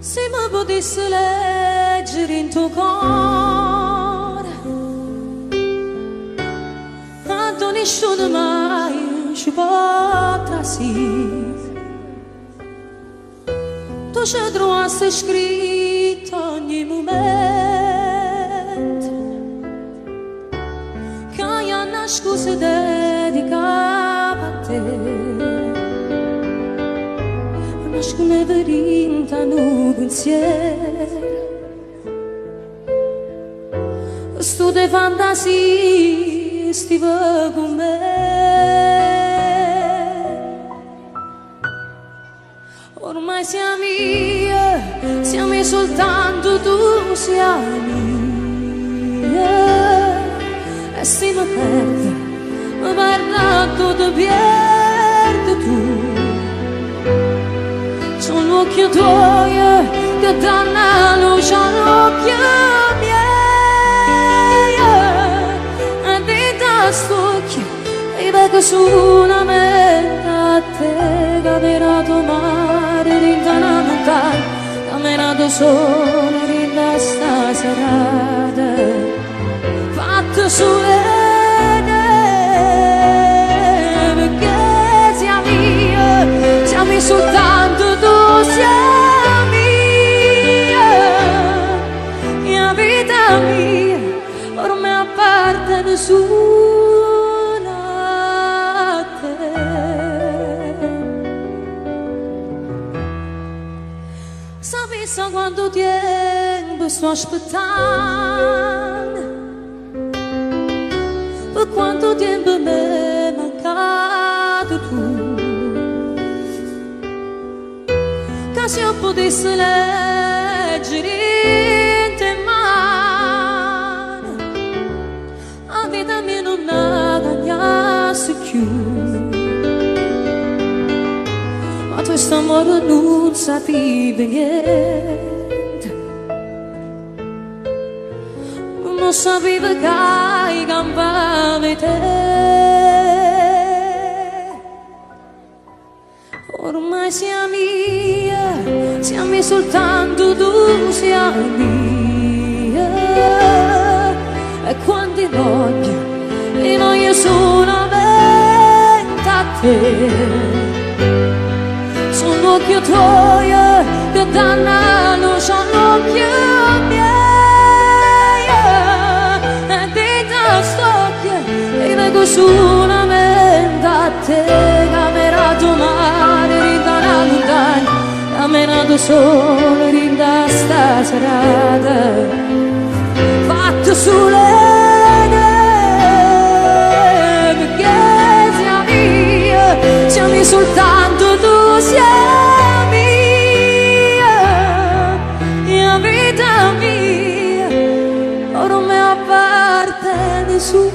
Se mi potessi leggere in tuo cuore, tanto nessuno mai ci potrà sì. Tu ci trovassi scritto ogni momento che hai una scusa dedicata a te. Nascono verinta no pensiero, sto de fantasia stiva con me. Ormai siamo soltanto tu, siamo e se mi perdo tutto pierde tu. Sono occhi tuoi che danno la luce all'occhio miei, e di t'astocchi e vedo solamente a te, camminato mare, rinda una montagna, camminato sole, rinda sta serata, fatto sole perché siamo soltanto mia vita mia, ormai appartiene solo a te. Sapessi quanto tempo sto aspettando, per quanto tempo mi è mancato tu. Se io potessi leggere in te mano, la vita mia non la cagnasse più. Ma tu st'amore non sapevi niente, non sapevi che hai cambiato te. Ormai siamo soltanto tu, siamo e quando voglio solamente a te. Sono occhi tuoi che danno la luce all'occhio miei, e di t'astocchi e vedo solamente a te, camminato mare, rinda una montagna, camminato sole, rinda sta serata, fatto sole perché siamo soltanto tu, siamo mia vita mia, ormai appartiene su.